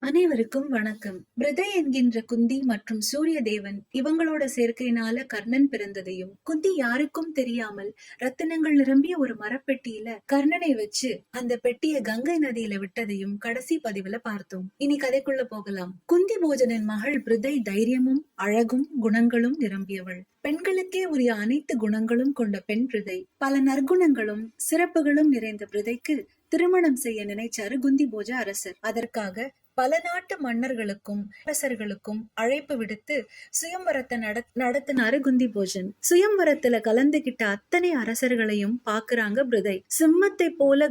அனைவருக்கும் வணக்கம். பிருதை என்கின்ற குந்தி மற்றும் சூரிய தேவன் இவங்களோட சேர்க்கையினால கர்ணன் பிறந்ததையும், குந்தி யாருக்கும் தெரியாமல் ரத்தினங்கள் நிரம்பிய ஒரு மரப்பெட்டியில கர்ணனை வச்சு அந்த பெட்டிய கங்கை நதியில விட்டதையும் கடைசி பதிவுல பார்த்தோம். இனி கதைக்குள்ள போகலாம். குந்தி போஜனின் மகள் பிருதை தைரியமும் அழகும் குணங்களும் நிரம்பியவள். பெண்களுக்கே உரிய அனைத்து குணங்களும் கொண்ட பெண் பிருதை. பல நற்குணங்களும் சிறப்புகளும் நிறைந்த பிருதைக்கு திருமணம் செய்ய நினைச்சாரு குந்தி போஜ அரசர். அதற்காக பல நாட்டு மன்னர்களுக்கும் அரசர்களுக்கும் அழைப்பு விடுத்து சுயம்வரத்தை நடத்தினாரு குந்தி போஜன். சுயம்வரத்துல கலந்துகிட்ட அத்தனை அரசர்களையும் பாக்குறாங்க பிருதை. சிம்மத்தை போல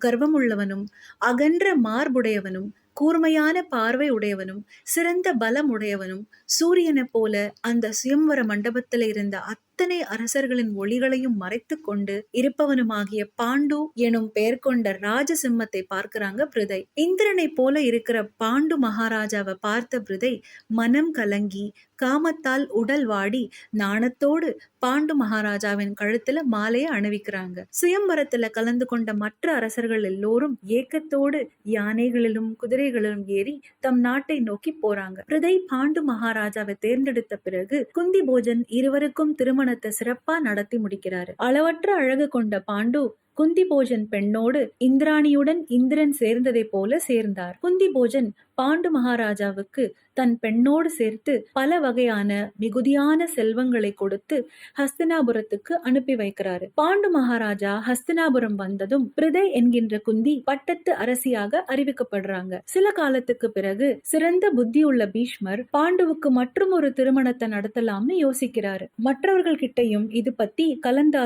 கர்வம் உள்ளவனும் அகன்ற மார்புடையவனும் கூர்மையான பார்வை உடையவனும் சிறந்த பலம் உடையவனும் சூரியனை போல அந்த சுயம்வர மண்டபத்துல இருந்த அத்தனை அரசர்களின் ஒளிகளையும் மறைத்து கொண்டு இருப்பவனுமாகிய பாண்டு எனும் பெயர் கொண்ட ராஜசிம்மத்தை பார்க்கிறாங்க பிருதை. இந்திரனை போல இருக்கிற பாண்டு மகாராஜாவை பார்த்த பிருதை மனம் கலங்கி காமத்தால் உடல் வாடி நாணத்தோடு பாண்டு மகாராஜாவின் கழுத்துல மாலையை அணிவிக்கிறாங்க. சுயம்வரத்துல கலந்து கொண்ட மற்ற அரசர்கள் எல்லோரும் ஏக்கத்தோடு யானைகளிலும் குதிரைகளிலும் ஏறி தம் நாட்டை நோக்கி போறாங்க. பிருதை பாண்டு மகாராஜாவை தேர்ந்தெடுத்த பிறகு குந்தி போஜன் இருவருக்கும் திருமணத்தை சிறப்பா நடத்தி முடிக்கிறாரு. அளவற்ற அழகு கொண்ட பாண்டு குந்தி போஜன் பெண்ணோடு இந்திராணியுடன் இந்திரன் சேர்ந்ததை போல சேர்ந்தார். குந்தி போஜன் பாண்டு மகாராஜாவுக்கு தன் பெண்ணோடு சேர்த்து பல வகையான மிகுதியான செல்வங்களை கொடுத்து ஹஸ்தினாபுரத்துக்கு அனுப்பி வைக்கிறாரு. பாண்டு மகாராஜா ஹஸ்தினாபுரம் வந்ததும் பிருதை என்கின்ற குந்தி பட்டத்து அரசியாக அறிவிக்கப்படுறாங்க. சில காலத்துக்கு பிறகு சிறந்த புத்தியுள்ள பீஷ்மர் பாண்டுவுக்கு மற்றும் ஒரு திருமணத்தை நடத்தலாம்னு யோசிக்கிறாரு. மற்றவர்கள் கிட்டையும் இது பத்தி கலந்து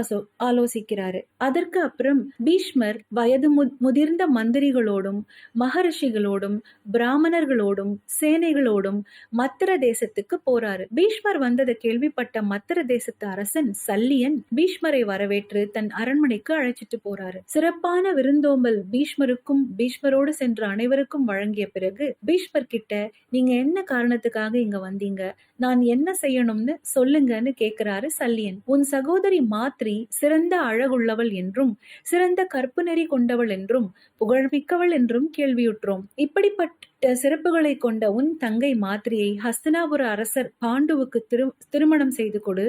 ஆலோசிக்கிறாரு. அதற்கு அப்புறம் பீஷ்மர் வயது முதிர்ந்த மந்திரிகளோடும் மகரிஷிகளோடும் பிராமணர்களோடும் சேனைகளோடும் மத்திர தேசத்துக்கு போறாரு. பீஷ்மர் வந்ததை கேள்விப்பட்ட மத்திர தேசத்து அரசன் சல்லியன் பீஷ்மரை வரவேற்று தன் அரண்மனைக்கு அழைச்சிட்டு போறாரு. சிறப்பான விருந்தோம்பல் பீஷ்மருக்கும் பீஷ்மரோடு சென்ற அனைவருக்கும் வழங்கிய பிறகு பீஷ்மர் கிட்ட நீங்க என்ன காரணத்துக்காக இங்க வந்தீங்க, நான் என்ன செய்யணும்னு சொல்லுங்கன்னு கேக்குறாரு சல்லியன். உன் சகோதரி மாத்ரி சிறந்த அழகுள்ளவள் என்றும் சிறந்த கற்பு நெறி கொண்டவள் என்றும் புகழ்மிக்கவள் என்றும் கேள்வியுற்றோம். இப்படிப்பட்ட சிறப்புகளை கொண்ட உன் தங்கை மாத்ரியை ஹஸ்தினாபுர அரசர் பாண்டுவுக்கு திருமணம் செய்து கொடு.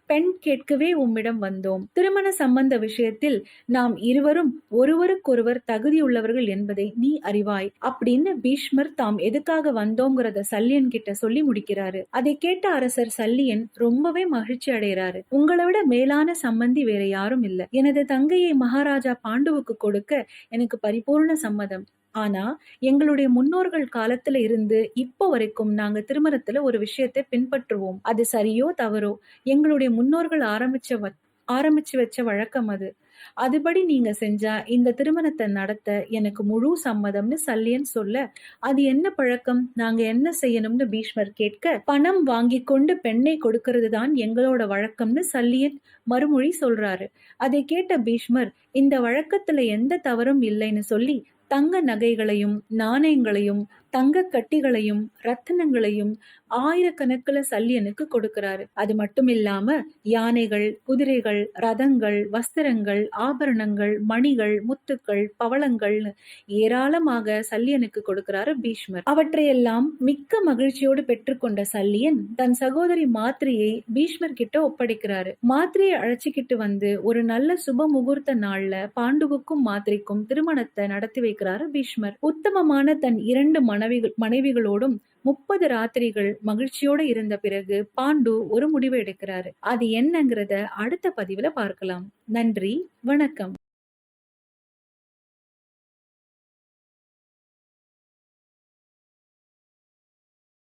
பெண் கேட்கவே உம்மிடம் வந்தோம். திருமண சம்பந்த விஷயத்தில் நாம் இருவரும் ஒருவருக்கொருவர் தகுதியுள்ளவர்கள் என்பதை நீ அறிவாய் அப்படின்னு பீஷ்மர் தாம் எதுக்காக வந்தோங்கிறத சல்லியன் கிட்ட சொல்லி முடிக்கிறாரு. அதை கேட்ட அரசர் சல்லியன் ரொம்பவே மகிழ்ச்சி அடைகிறாரு. உங்களை விட மேலான சம்பந்தி வேற யாரும் இல்ல. எனது தங்கையை மகாராஜா பாண்டுவுக்கு கொடுக்க எனக்கு பரிபூர்ண சம்மதம். ஆனா எங்களுடைய முன்னோர்கள் காலத்துல இருந்து இப்போ வரைக்கும் நாங்க திருமணத்துல ஒரு விஷயத்தை பின்பற்றுவோம். அது சரியோ தவறோ எங்களுடைய முன்னோர்கள் ஆரம்பிச்சு வச்ச வழக்கம் அது. அதுபடி நீங்க செஞ்சா இந்த திருமணத்தை நடத்த எனக்கு முழு சம்மதம்னு சல்லியன் சொல்ல, அது என்ன பழக்கம், நாங்க என்ன செய்யணும்னு பீஷ்மர் கேட்க, பணம் வாங்கி கொண்டு பெண்ணை கொடுக்கிறது தான் எங்களோட வழக்கம்னு சல்லியன் மறுமொழி சொல்றாரு. அதை கேட்ட பீஷ்மர் இந்த வழக்கத்துல எந்த தவறும் இல்லைன்னு சொல்லி தங்க நகைகளையும் நாணயங்களையும் தங்க கட்டிகளையும் ரத்தினங்களையும் ஆயிரக்கணக்கில் சல்லியனுக்கு கொடுக்கிறாரு. அது மட்டும் இல்லாம யானைகள், குதிரைகள், ரதங்கள், வஸ்திரங்கள், ஆபரணங்கள், மணிகள், முத்துக்கள், பவளங்கள் ஏராளமாக சல்லியனுக்கு கொடுக்கிறாரு பீஷ்மர். அவற்றையெல்லாம் மிக்க மகிழ்ச்சியோடு பெற்றுக்கொண்ட சல்லியன் தன் சகோதரி மாத்ரியை பீஷ்மர் கிட்ட ஒப்படைக்கிறாரு. மாத்ரியை அழைச்சிக்கிட்டு வந்து ஒரு நல்ல சுப முகூர்த்த நாள்ல பாண்டுவுக்கும் மாத்ரிக்கும் திருமணத்தை நடத்தி வைக்கிறாரு பீஷ்மர். உத்தமமான தன் 2 மனைவிகளோடும் 30 ராத்திரிகள் மகிழ்ச்சியோட இருந்த பிறகு பாண்டு ஒரு முடிவு எடுக்கிறாரு. அது என்னங்கிறத அடுத்த பதிவுல பார்க்கலாம். நன்றி, வணக்கம்.